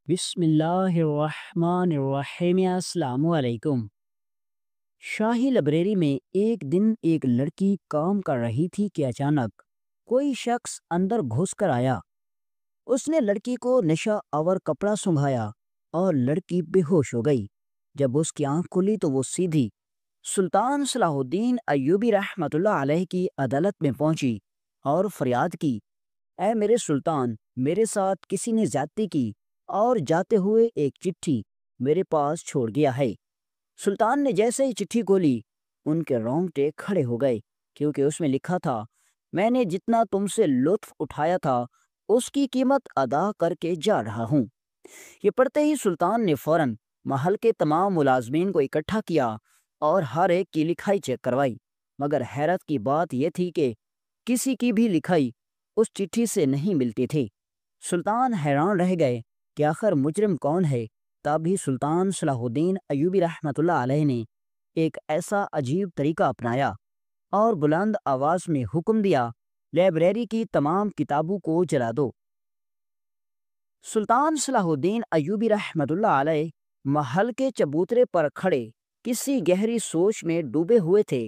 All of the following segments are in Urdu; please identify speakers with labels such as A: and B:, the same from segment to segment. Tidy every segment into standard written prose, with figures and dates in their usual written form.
A: بسم اللہ الرحمن الرحیم، السلام علیکم۔ شاہی لائبریری میں ایک دن ایک لڑکی کام کر رہی تھی کہ اچانک کوئی شخص اندر گھس کر آیا۔ اس نے لڑکی کو نشہ آور کپڑا سنگھایا اور لڑکی بے ہوش ہو گئی۔ جب اس کی آنکھ کھلی تو وہ سیدھی سلطان صلاح الدین ایوبی رحمۃ اللہ علیہ کی عدالت میں پہنچی اور فریاد کی، اے میرے سلطان، میرے ساتھ کسی نے زیادتی کی اور جاتے ہوئے ایک چٹھی میرے پاس چھوڑ گیا ہے۔ سلطان نے جیسے ہی چٹھی کھولی، ان کے رونگٹے کھڑے ہو گئے، کیونکہ اس میں لکھا تھا، میں نے جتنا تم سے لطف اٹھایا تھا اس کی قیمت ادا کر کے جا رہا ہوں۔ یہ پڑھتے ہی سلطان نے فوراً محل کے تمام ملازمین کو اکٹھا کیا اور ہر ایک کی لکھائی چیک کروائی، مگر حیرت کی بات یہ تھی کہ کسی کی بھی لکھائی اس چٹھی سے نہیں ملتی تھی۔ سلطان حیران رہ گئے کہ آخر مجرم کون ہے۔ تب ہی سلطان صلاح الدین ایوبی رحمۃ اللہ علیہ نے ایک ایسا عجیب طریقہ اپنایا اور بلند آواز میں حکم دیا، لائبریری کی تمام کتابوں کو جلا دو۔ سلطان صلاح الدین ایوبی رحمۃ اللہ علیہ محل کے چبوترے پر کھڑے کسی گہری سوچ میں ڈوبے ہوئے تھے۔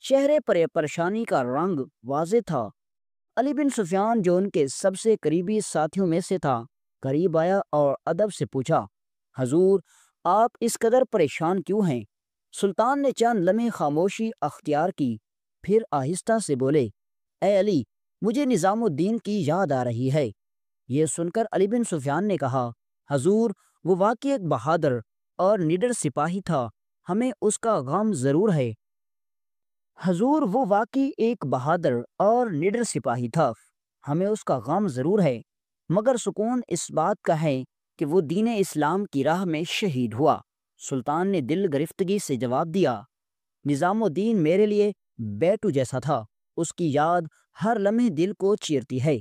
A: چہرے پر پریشانی کا رنگ واضح تھا۔ علی بن سفیان، جو ان کے سب سے قریبی ساتھیوں میں سے تھا، قریب آیا اور ادب سے پوچھا، حضور، آپ اس قدر پریشان کیوں ہیں؟ سلطان نے چند لمحے خاموشی اختیار کی، پھر آہستہ سے بولے، اے علی، مجھے نظام الدین کی یاد آ رہی ہے۔ یہ سن کر علی بن سفیان نے کہا، حضور، وہ واقعی ایک بہادر اور نڈر سپاہی تھا، ہمیں اس کا غم ضرور ہے۔ حضور، وہ واقعی ایک بہادر اور نڈر سپاہی تھا، ہمیں اس کا غم ضرور ہے، مگر سکون اس بات کا ہے کہ وہ دین اسلام کی راہ میں شہید ہوا۔ سلطان نے دل گرفتگی سے جواب دیا، نظام الدین میرے لیے بیٹو جیسا تھا، اس کی یاد ہر لمحے دل کو چیرتی ہے۔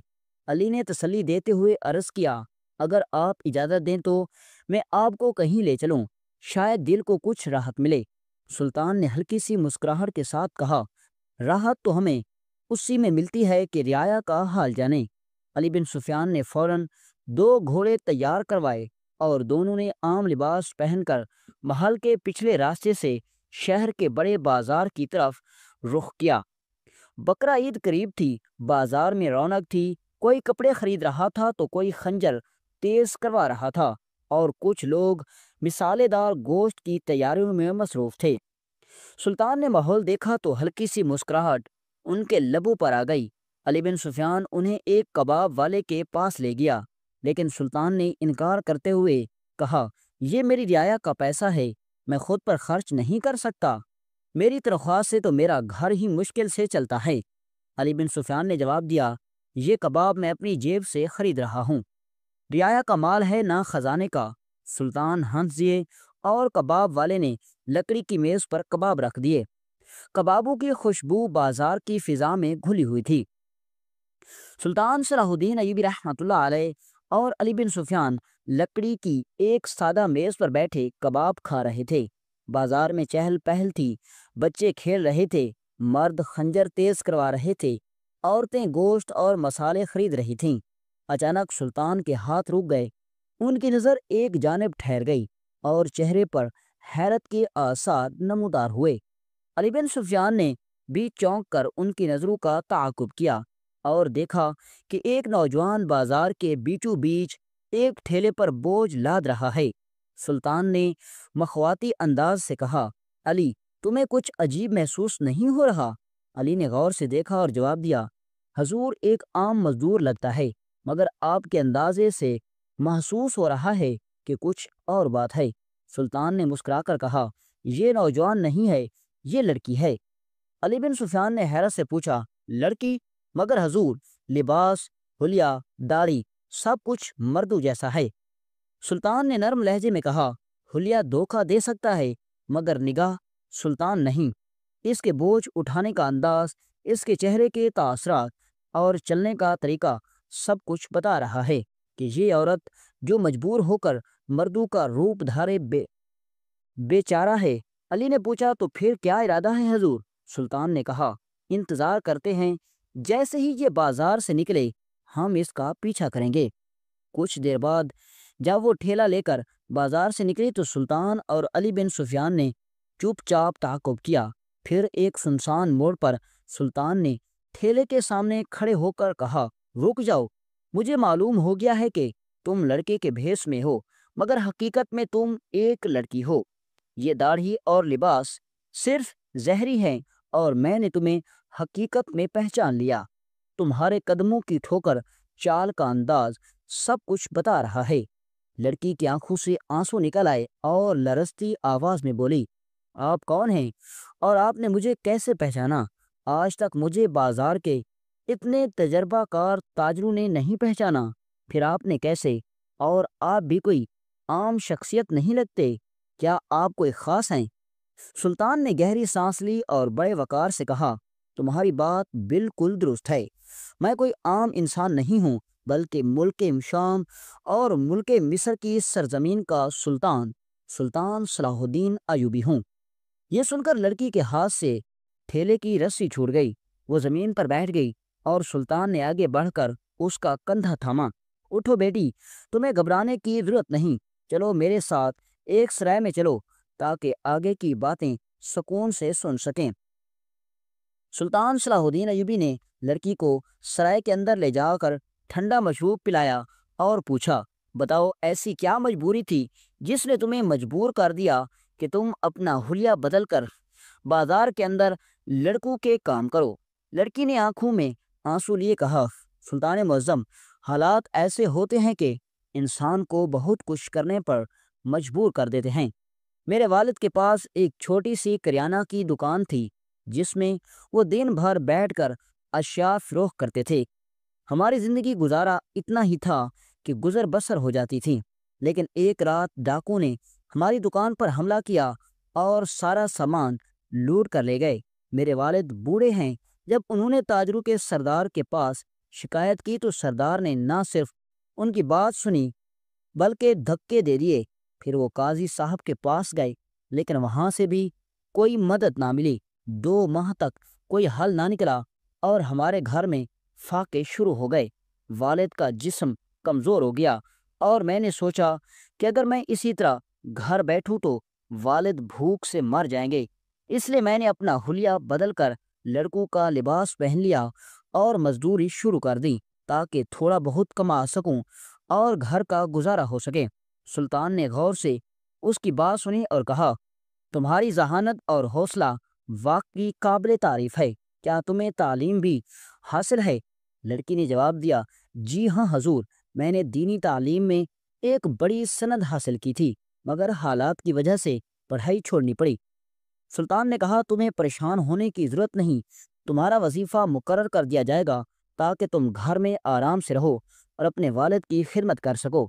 A: علی نے تسلی دیتے ہوئے عرض کیا، اگر آپ اجازت دیں تو میں آپ کو کہیں لے چلوں، شاید دل کو کچھ راحت ملے۔ سلطان نے ہلکی سی مسکراہٹ کے ساتھ کہا، راحت تو ہمیں اسی میں ملتی ہے کہ رعایا کا حال جانیں۔ علی بن سفیان نے فوراً 2 گھوڑے تیار کروائے اور دونوں نے عام لباس پہن کر محل کے پچھلے راستے سے شہر کے بڑے بازار کی طرف رخ کیا۔ بقرہ عید قریب تھی، بازار میں رونق تھی، کوئی کپڑے خرید رہا تھا تو کوئی خنجر تیز کروا رہا تھا اور کچھ لوگ مسالے دار گوشت کی تیاریوں میں مصروف تھے۔ سلطان نے ماحول دیکھا تو ہلکی سی مسکراہٹ ان کے لبوں پر آ گئی۔ علی بن سفیان انہیں ایک کباب والے کے پاس لے گیا، لیکن سلطان نے انکار کرتے ہوئے کہا، یہ میری رعایا کا پیسہ ہے، میں خود پر خرچ نہیں کر سکتا، میری تنخواہ سے تو میرا گھر ہی مشکل سے چلتا ہے۔ علی بن سفیان نے جواب دیا، یہ کباب میں اپنی جیب سے خرید رہا ہوں، رعایا کا مال ہے، نہ خزانے کا۔ سلطان ہنس دیے اور کباب والے نے لکڑی کی میز پر کباب رکھ دیے۔ کبابوں کی خوشبو بازار کی فضا میں گھلی ہوئی تھی۔ سلطان صلاح الدین ایوبی رحمۃ اللہ علیہ اور علی بن سفیان لکڑی کی ایک سادہ میز پر بیٹھے کباب کھا رہے تھے۔ بازار میں چہل پہل تھی، بچے کھیل رہے تھے، مرد خنجر تیز کروا رہے تھے، عورتیں گوشت اور مسالے خرید رہی تھیں۔ اچانک سلطان کے ہاتھ رک گئے، ان کی نظر ایک جانب ٹھہر گئی اور چہرے پر حیرت کے آثار نمودار ہوئے۔ علی بن سفیان نے بھی چونک کر ان کی نظروں کا تعاقب کیا اور دیکھا کہ ایک نوجوان بازار کے بیچوں بیچ ایک ٹھیلے پر بوجھ لاد رہا ہے۔ سلطان نے مخواتی انداز سے کہا، علی، تمہیں کچھ عجیب محسوس نہیں ہو رہا؟ علی نے غور سے دیکھا اور جواب دیا، حضور، ایک عام مزدور لگتا ہے، مگر آپ کے اندازے سے محسوس ہو رہا ہے کہ کچھ اور بات ہے۔ سلطان نے مسکرا کر کہا، یہ نوجوان نہیں ہے، یہ لڑکی ہے۔ علی بن سفیان نے حیرت سے پوچھا، لڑکی؟ مگر حضور، لباس، حلیہ، داڑھی، سب کچھ مردوں جیسا ہے۔ سلطان نے نرم لہجے میں کہا، حلیہ دھوکہ دے سکتا ہے، مگر نگاہ سلطان نہیں۔ اس کے بوجھ اٹھانے کا انداز، اس کے چہرے کے تاثرات اور چلنے کا طریقہ سب کچھ بتا رہا ہے کہ یہ عورت جو مجبور ہو کر مردوں کا روپ دھارے بے چارہ ہے۔ علی نے پوچھا، تو پھر کیا ارادہ ہے حضور؟ سلطان نے کہا، انتظار کرتے ہیں، جیسے ہی یہ بازار سے نکلے ہم اس کا پیچھا کریں گے۔ کچھ دیر بعد جب وہ ٹھیلا لے کر بازار سے نکلی تو سلطان اور علی بن سفیان نے چپ چاپ تعاقب کیا۔ پھر ایک سنسان موڑ پر سلطان نے ٹھیلے کے سامنے کھڑے ہو کر کہا، رک جاؤ، مجھے معلوم ہو گیا ہے کہ تم لڑکے کے بھیس میں ہو، مگر حقیقت میں تم ایک لڑکی ہو۔ یہ داڑھی اور لباس صرف ظاہری ہیں اور میں نے تمہیں حقیقت میں پہچان لیا۔ تمہارے قدموں کی ٹھوکر، چال کا انداز سب کچھ بتا رہا ہے۔ لڑکی کی آنکھوں سے آنسو نکل آئے اور لرزتی آواز میں بولی، آپ کون ہیں اور آپ نے مجھے کیسے پہچانا؟ آج تک مجھے بازار کے اتنے تجربہ کار تاجروں نے نہیں پہچانا، پھر آپ نے کیسے؟ اور آپ بھی کوئی عام شخصیت نہیں لگتے، کیا آپ کوئی خاص ہیں؟ سلطان نے گہری سانس لی اور بڑے وقار سے کہا، تمہاری بات بالکل درست ہے، میں کوئی عام انسان نہیں ہوں، بلکہ ملک شام اور ملک مصر کی سرزمین کا سلطان صلاح الدین ایوبی ہوں۔ یہ سن کر لڑکی کے ہاتھ سے ٹھیلے کی رسی چھوٹ گئی، وہ زمین پر بیٹھ گئی اور سلطان نے آگے بڑھ کر اس کا کندھا تھاما۔ اٹھو بیٹی، تمہیں گھبرانے کی ضرورت نہیں، چلو میرے ساتھ ایک سرائے میں چلو تاکہ آگے کی باتیں سکون سے سن سکیں۔ سلطان صلاح الدین ایوبی نے لڑکی کو سرائے کے اندر لے جا کر ٹھنڈا مشروب پلایا اور پوچھا، بتاؤ ایسی کیا مجبوری تھی جس نے تمہیں مجبور کر دیا کہ تم اپنا حلیہ بدل کر بازار کے اندر لڑکوں کے کام کرو؟ لڑکی نے آنکھوں میں آنسو لیے کہا، سلطان معظم، حالات ایسے ہوتے ہیں کہ انسان کو بہت کچھ کرنے پر مجبور کر دیتے ہیں۔ میرے والد کے پاس ایک چھوٹی سی کریانہ کی دکان تھی جس میں وہ دن بھر بیٹھ کر اشیاء فروخت کرتے تھے۔ ہماری زندگی گزارا اتنا ہی تھا کہ گزر بسر ہو جاتی تھی، لیکن ایک رات ڈاکو نے ہماری دکان پر حملہ کیا اور سارا سامان لوٹ کر لے گئے۔ میرے والد بوڑھے ہیں، جب انہوں نے تاجروں کے سردار کے پاس شکایت کی تو سردار نے نہ صرف ان کی بات سنی بلکہ دھکے دے دیے۔ پھر وہ قاضی صاحب کے پاس گئے، لیکن وہاں سے بھی کوئی مدد نہ ملی۔ 2 ماہ تک کوئی حل نہ نکلا اور ہمارے گھر میں فاقے شروع ہو گئے۔ والد کا جسم کمزور ہو گیا اور میں نے سوچا کہ اگر میں اسی طرح گھر بیٹھوں تو والد بھوک سے مر جائیں گے، اس لیے میں نے اپنا حلیہ بدل کر لڑکوں کا لباس پہن لیا اور مزدوری شروع کر دی تاکہ تھوڑا بہت کما سکوں اور گھر کا گزارا ہو سکے۔ سلطان نے غور سے اس کی بات سنی اور کہا، تمہاری ذہانت اور حوصلہ واقعی قابل تعریف ہے، کیا تمہیں تعلیم بھی حاصل ہے؟ لڑکی نے جواب دیا، جی ہاں حضور، میں نے دینی تعلیم میں ایک بڑی سند حاصل کی تھی، مگر حالات کی وجہ سے پڑھائی چھوڑنی پڑی۔ سلطان نے کہا، تمہیں پریشان ہونے کی ضرورت نہیں، تمہارا وظیفہ مقرر کر دیا جائے گا تاکہ تم گھر میں آرام سے رہو اور اپنے والد کی خدمت کر سکو۔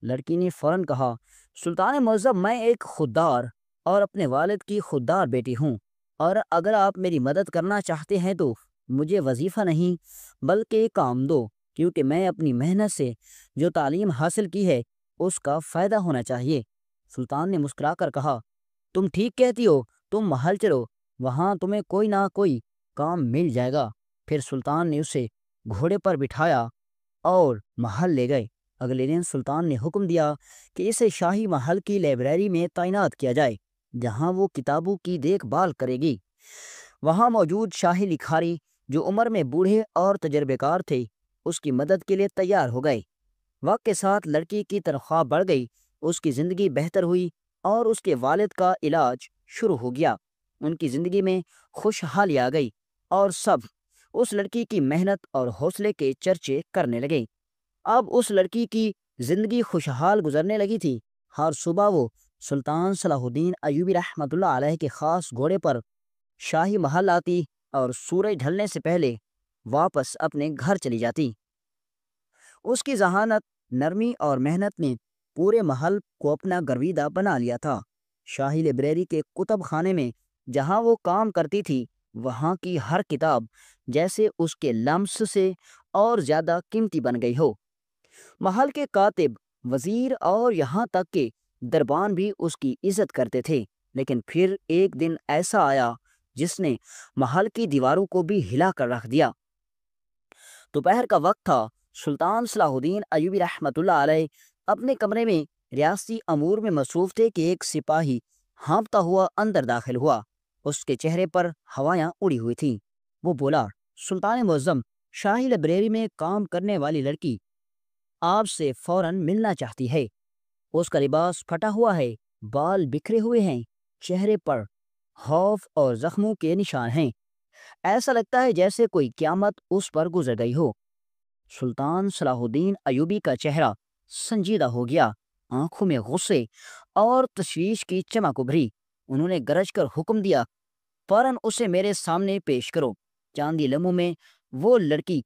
A: لڑکی نے فوراً کہا، سلطان معظم، میں ایک خوددار اور اپنے والد کی خوددار بیٹی ہوں، اور اگر آپ میری مدد کرنا چاہتے ہیں تو مجھے وظیفہ نہیں بلکہ کام دو، کیونکہ میں اپنی محنت سے جو تعلیم حاصل کی ہے اس کا فائدہ ہونا چاہیے۔ سلطان نے مسکرا کر کہا، تم ٹھیک کہتی ہو، تم محل چلو، وہاں تمہیں کوئی نہ کوئی کام مل جائے گا۔ پھر سلطان نے اسے گھوڑے پر بٹھایا اور محل لے گئے۔ اگلے دن سلطان نے حکم دیا کہ اسے شاہی محل کی لائبریری میں تعینات کیا جائے، جہاں وہ کتابوں کی دیکھ بھال کرے گی۔ وہاں موجود شاہی لکھاری جو عمر میں بوڑھے اور تجربے کار تھے اس کی مدد کے لیے تیار ہو گئے۔ وقت کے ساتھ لڑکی کی تنخواہ بڑھ گئی، اس کی زندگی بہتر ہوئی اور اس کے والد کا علاج شروع ہو گیا۔ ان کی زندگی میں خوشحالی آ گئی اور سب اس لڑکی کی محنت اور حوصلے کے چرچے کرنے لگے۔ اب اس لڑکی کی زندگی خوشحال گزرنے لگی تھی۔ ہر صبح وہ سلطان صلاح الدین ایوبی رحمۃ اللہ علیہ کے خاص گھوڑے پر شاہی محل آتی اور سورج ڈھلنے سے پہلے واپس اپنے گھر چلی جاتی۔ اس کی ذہانت، نرمی اور محنت نے پورے محل کو اپنا گرویدہ بنا لیا تھا۔ شاہی لائبریری کے کتب خانے میں جہاں وہ کام کرتی تھی وہاں کی ہر کتاب جیسے اس کے لمس سے اور زیادہ قیمتی بن گئی ہو۔ محل کے کاتب، وزیر اور یہاں تک کہ دربان بھی اس کی عزت کرتے تھے۔ لیکن پھر ایک دن ایسا آیا جس نے محل کی دیواروں کو بھی ہلا کر رکھ دیا۔ دوپہر کا وقت تھا۔ سلطان صلاح الدین ایوبی رحمۃ اللہ علیہ اپنے کمرے میں ریاستی امور میں مصروف تھے کہ ایک سپاہی ہانپتا ہوا اندر داخل ہوا۔ اس کے چہرے پر ہوائیاں اڑی ہوئی تھیں۔ وہ بولا، سلطان معظم، شاہی لائبریری میں کام کرنے والی لڑکی آپ سے فوراً ملنا چاہتی ہے۔ اس کا لباس پھٹا ہوا ہے، بال بکھرے ہوئے ہیں، چہرے پر خوف اور زخموں کے نشان ہیں۔ ایسا لگتا ہے جیسے کوئی قیامت اس پر گزر گئی ہو۔ سلطان صلاح الدین ایوبی کا چہرہ سنجیدہ ہو گیا، آنکھوں میں غصے اور تشویش کی چمک ابھری۔ انہوں نے گرج کر حکم دیا، فوراً اسے میرے سامنے پیش کرو۔ چاندی لمحوں میں وہ لڑکی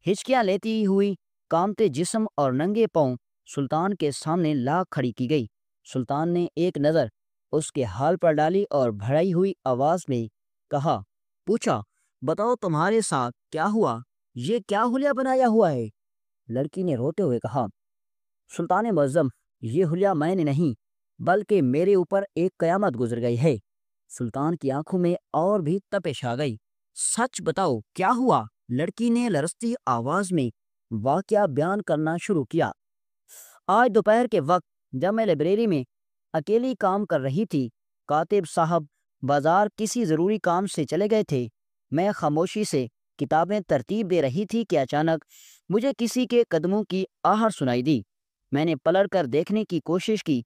A: ہچکیاں لیتی ہوئی، کامتے جسم اور ننگے پاؤں سلطان کے سامنے لا کھڑی کی گئی۔ سلطان نے ایک نظر اس کے حال پر ڈالی اور بھرائی ہوئی آواز میں کہا، پوچھا، بتاؤ تمہارے ساتھ کیا ہوا؟ یہ کیا حلیہ بنایا ہوا ہے؟ لڑکی نے روتے ہوئے کہا، سلطان معظم، یہ حلیہ میں نے نہیں، بلکہ میرے اوپر ایک قیامت گزر گئی ہے۔ سلطان کی آنکھوں میں اور بھی تپش آ گئی۔ سچ بتاؤ کیا ہوا؟ لڑکی نے لرزتی آواز میں واقعہ بیان کرنا شروع کیا۔ آج دوپہر کے وقت جب میں لائبریری میں اکیلی کام کر رہی تھی، کاتب صاحب بازار کسی ضروری کام سے چلے گئے تھے۔ میں خاموشی سے کتابیں ترتیب دے رہی تھی کہ اچانک مجھے کسی کے قدموں کی آہٹ سنائی دی۔ میں نے پلٹ کر دیکھنے کی کوشش کی،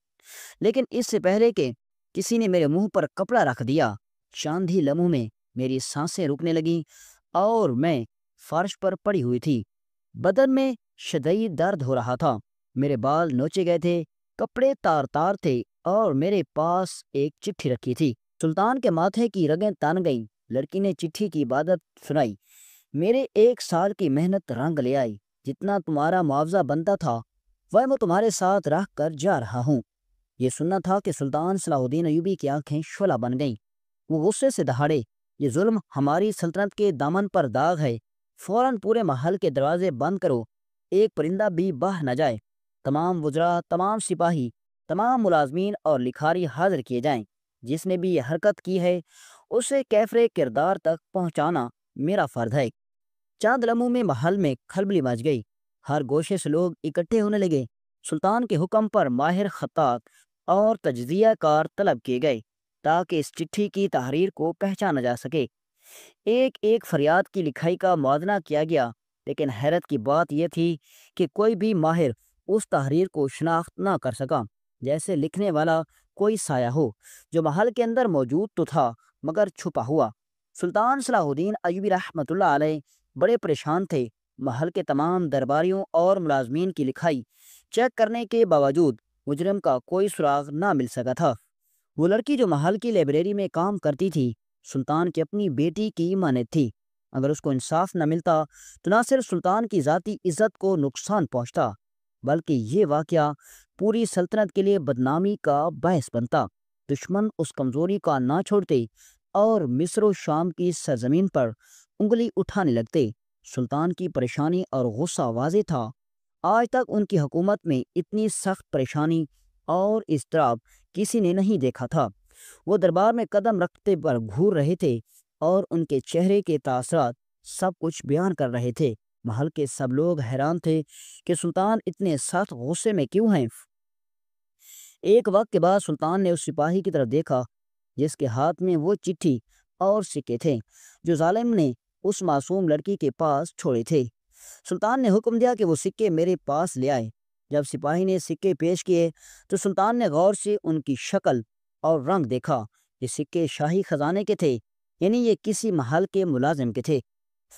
A: لیکن اس سے پہلے کہ کسی نے میرے منہ پر کپڑا رکھ دیا، چند ہی لمحوں میں میری سانسیں رکنے لگیں اور میں فرش پر پڑی ہوئی تھی۔ بدن میں شدید درد ہو رہا تھا، میرے بال نوچے گئے تھے، کپڑے تار تار تھے اور میرے پاس ایک چٹھی رکھی تھی۔ سلطان کے ماتھے کی رگیں تان گئیں۔ لڑکی نے چٹھی کی عبادت سنائی۔ میرے 1 سال کی محنت رنگ لے آئی۔ جتنا تمہارا معاوضہ بنتا تھا وہ میں تمہارے ساتھ رکھ کر جا رہا ہوں۔ یہ سننا تھا کہ سلطان صلاح الدین ایوبی کی آنکھیں شعلہ بن گئیں۔ وہ غصے سے دہاڑے، یہ ظلم ہماری سلطنت کے دامن پر داغ ہے، فوراً پورے محل کے دروازے بند کرو، ایک پرندہ بھی باہر نہ جائے۔ تمام وزراء، تمام سپاہی، تمام ملازمین اور لکھاری حاضر کیے جائیں۔ جس نے بھی یہ حرکت کی ہے اسے کیفر کردار تک پہنچانا میرا فرض ہے۔ چند لمحوں میں محل میں کھلبلی مچ گئی۔ ہر گوشے سے لوگ اکٹھے ہونے لگے۔ سلطان کے حکم پر ماہر خطاط اور تجزیہ کار طلب کیے گئے تاکہ اس چٹھی کی تحریر کو پہچانا جا سکے۔ ایک ایک فریاد کی لکھائی کا موازنہ کیا گیا، لیکن حیرت کی بات یہ تھی کہ کوئی بھی ماہر اس تحریر کو شناخت نہ کر سکا، جیسے لکھنے والا کوئی سایہ ہو جو محل کے اندر موجود تو تھا مگر چھپا ہوا۔ سلطان صلاح الدین ایوبی رحمۃ اللہ علیہ بڑے پریشان تھے۔ محل کے تمام درباریوں اور ملازمین کی لکھائی چیک کرنے کے باوجود مجرم کا کوئی سراغ نہ مل سکا تھا۔ وہ لڑکی جو محل کی لائبریری میں کام کرتی تھی سلطان کی اپنی بیٹی کی مانند تھی۔ اگر اس کو انصاف نہ ملتا تو نہ صرف سلطان کی ذاتی عزت کو نقصان پہنچتا، بلکہ یہ واقعہ پوری سلطنت کے لیے بدنامی کا باعث بنتا۔ دشمن اس کمزوری کا نہ چھوڑتے اور مصر و شام کی سرزمین پر انگلی اٹھانے لگتے۔ سلطان کی پریشانی اور غصہ واضح تھا۔ آج تک ان کی حکومت میں اتنی سخت پریشانی اور اضطراب کسی نے نہیں دیکھا تھا۔ وہ دربار میں قدم رکھتے پر گھور رہے تھے اور ان کے چہرے کے تاثرات سب کچھ بیان کر رہے تھے۔ محل کے سب لوگ حیران تھے کہ سلطان اتنے سخت غصے میں کیوں ہیں۔ ایک وقت کے بعد سلطان نے اس سپاہی کی طرف دیکھا جس کے ہاتھ میں وہ چٹھی اور سکے تھے جو ظالم نے اس معصوم لڑکی کے پاس چھوڑے تھے۔ سلطان نے حکم دیا کہ وہ سکے میرے پاس لے آئے۔ جب سپاہی نے سکے پیش کیے تو سلطان نے غور سے ان کی شکل اور رنگ دیکھا۔ یہ سکے شاہی خزانے کے تھے، یعنی یہ کسی محل کے ملازم کے تھے۔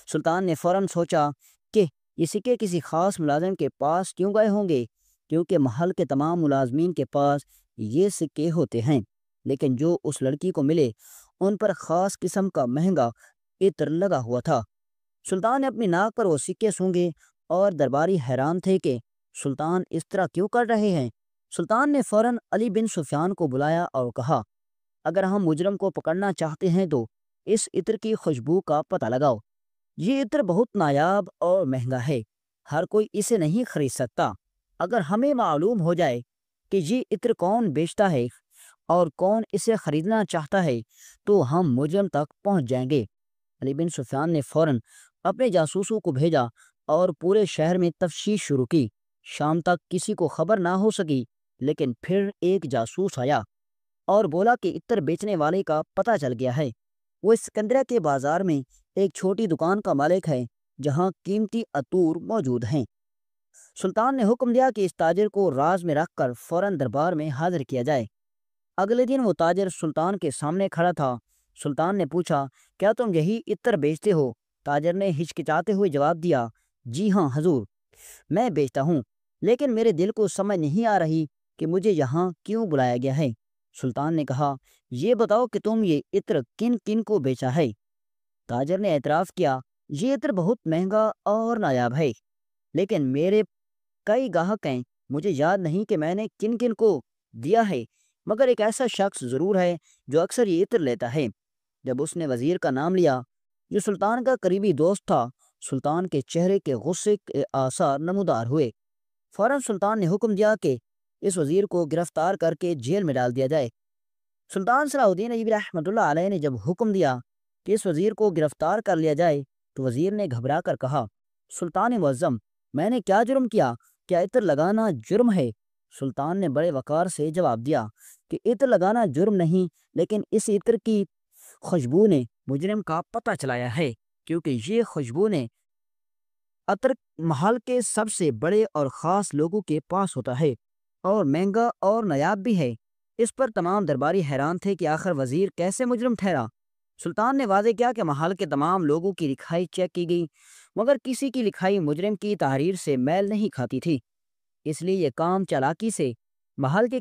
A: سلطان نے فوراً سوچا کہ یہ سکے کسی خاص ملازم کے پاس کیوں گئے ہوں گے، کیونکہ محل کے تمام ملازمین کے پاس یہ سکے ہوتے ہیں، لیکن جو اس لڑکی کو ملے ان پر خاص قسم کا مہنگا عطر لگا ہوا تھا۔ سلطان نے اپنی ناک پر وہ سکے سونگے اور درباری حیران تھے کہ سلطان اس طرح کیوں کر رہے ہیں۔ سلطان نے فوراً علی بن سفیان کو بلایا اور کہا، اگر ہم مجرم کو پکڑنا چاہتے ہیں تو اس عطر کی خوشبو کا پتہ لگاؤ۔ یہ عطر بہت نایاب اور مہنگا ہے، ہر کوئی اسے نہیں خرید سکتا۔ اگر ہمیں معلوم ہو جائے کہ یہ عطر کون بیچتا ہے اور کون اسے خریدنا چاہتا ہے تو ہم مجرم تک پہنچ جائیں گے۔ علی بن سفیان نے فوراً اپنے جاسوسوں کو بھیجا اور پورے شہر میں تفتیش شروع کی۔ شام تک کسی کو خبر نہ ہو سکی، لیکن پھر ایک جاسوس آیا اور بولا کہ عطر بیچنے والے کا پتہ چل گیا ہے۔ وہ اسکندریہ کے بازار میں ایک چھوٹی دکان کا مالک ہے جہاں قیمتی عطور موجود ہیں۔ سلطان نے حکم دیا کہ اس تاجر کو راز میں رکھ کر فوراً دربار میں حاضر کیا جائے۔ اگلے دن وہ تاجر سلطان کے سامنے کھڑا تھا۔ سلطان نے پوچھا، کیا تم یہی عطر بیچتے ہو؟ تاجر نے ہچکچاتے ہوئے جواب دیا، جی ہاں حضور، میں بیچتا ہوں، لیکن میرے دل کو سمجھ نہیں آ رہی کہ مجھے یہاں کیوں بلایا گیا ہے۔ سلطان نے کہا، یہ بتاؤ کہ تم یہ عطر کن کن کو بیچا ہے؟ تاجر نے اعتراف کیا، یہ عطر بہت مہنگا اور نایاب ہے، لیکن میرے کئی گاہک ہیں، مجھے یاد نہیں کہ میں نے کن کن کو دیا ہے، مگر ایک ایسا شخص ضرور ہے جو اکثر یہ عطر لیتا ہے۔ جب اس نے وزیر کا نام لیا جو سلطان کا قریبی دوست تھا، سلطان کے چہرے کے غصے کے آثار نمودار ہوئے۔ فوراً سلطان نے حکم دیا کہ اس وزیر کو گرفتار کر کے جیل میں ڈال دیا جائے۔ سلطان صلاح الدین ایوبی رحمۃ اللہ علیہ نے جب حکم دیا کہ اس وزیر کو گرفتار کر لیا جائے تو وزیر نے گھبرا کر کہا، سلطان معظم، میں نے کیا جرم کیا؟ کیا عطر لگانا جرم ہے؟ سلطان نے بڑے وقار سے جواب دیا کہ عطر لگانا جرم نہیں، لیکن اس عطر کی خوشبو نے مجرم کا پتہ چلایا ہے، کیونکہ یہ خوشبو نے عطر محل کے سب سے بڑے اور خاص لوگوں کے پاس ہوتا ہے اور مہنگا اور نایاب بھی ہے۔ اس پر تمام درباری حیران تھے کہ آخر وزیر کیسے مجرم ٹھہرا۔ سلطان نے واضح کیا کہ محل کے تمام لوگوں کی لکھائی چیک کی گئی، مگر کسی کی لکھائی مجرم کی تحریر سے میل نہیں کھاتی تھی، اس لیے یہ کام چالاکی سے محل کے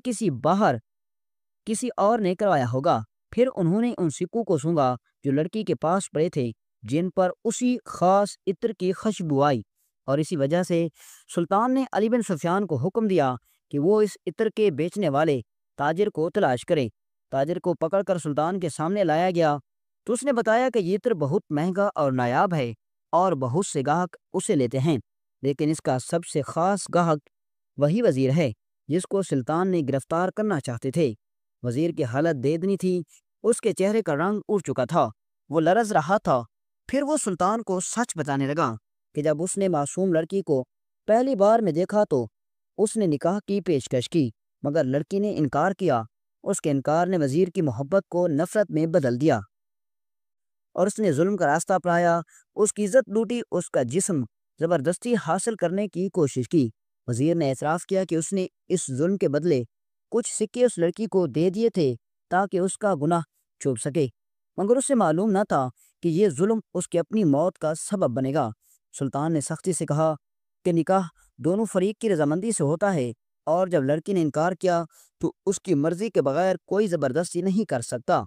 A: کسی اور نے کروایا ہوگا۔ پھر انہوں نے ان سکوں کو سونگا جو لڑکی کے پاس پڑے تھے، جن پر اسی خاص عطر کی خوشبو آئی، اور اسی وجہ سے سلطان نے علی بن سفیان کو حکم دیا کہ وہ اس عطر کے بیچنے والے تاجر کو تلاش کرے۔ تاجر کو پکڑ کر سلطان کے سامنے لایا گیا تو اس نے بتایا کہ یہ عطر بہت مہنگا اور نایاب ہے اور بہت سے گاہک اسے لیتے ہیں، لیکن اس کا سب سے خاص گاہک وہی وزیر ہے جس کو سلطان نے گرفتار کرنا چاہتے تھے۔ وزیر کی حالت دیدنی تھی، اس کے چہرے کا رنگ اڑ چکا تھا، وہ لرز رہا تھا۔ پھر وہ سلطان کو سچ بتانے لگا کہ جب اس نے معصوم لڑکی کو پہلی بار میں دیکھا تو اس نے نکاح کی پیشکش کی، مگر لڑکی نے انکار کیا۔ اس کے انکار نے وزیر کی محبت کو نفرت میں بدل دیا اور اس نے ظلم کا راستہ اپنایا، اس کی عزت لوٹی، اس کا جسم زبردستی حاصل کرنے کی کوشش کی۔ وزیر نے اعتراف کیا کہ اس نے اس ظلم کے بدلے کچھ سکے اس لڑکی کو دے دیے تھے تاکہ اس کا گناہ چھپ سکے، مگر اسے معلوم نہ تھا کہ یہ ظلم اس کی اپنی موت کا سبب بنے گا۔ سلطان نے سختی سے کہا کہ نکاح دونوں فریق کی رضامندی سے ہوتا ہے، اور جب لڑکی نے انکار کیا تو اس کی مرضی کے بغیر کوئی زبردستی نہیں کر سکتا۔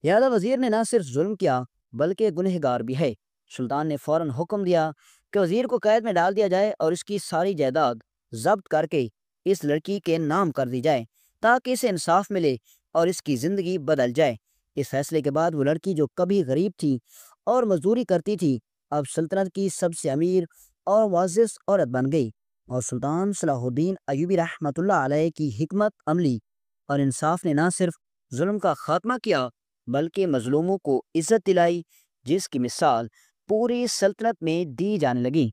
A: لہذا وزیر نے نہ صرف ظلم کیا بلکہ گنہگار بھی ہے۔ سلطان نے فوراً حکم دیا کہ وزیر کو قید میں ڈال دیا جائے اور اس کی ساری جائیداد ضبط کر کے اس لڑکی کے نام کر دی جائے تاکہ اسے انصاف ملے اور اس کی زندگی بدل جائے۔ اس فیصلے کے بعد وہ لڑکی جو کبھی غریب تھی اور مزدوری کرتی تھی، اب سلطنت کی سب سے امیر اور معزز عورت بن گئی، اور سلطان صلاح الدین ایوبی رحمۃ اللہ علیہ کی حکمت عملی اور انصاف نے نہ صرف ظلم کا خاتمہ کیا بلکہ مظلوموں کو عزت دلائی، جس کی مثال پوری سلطنت میں دی جانے لگی۔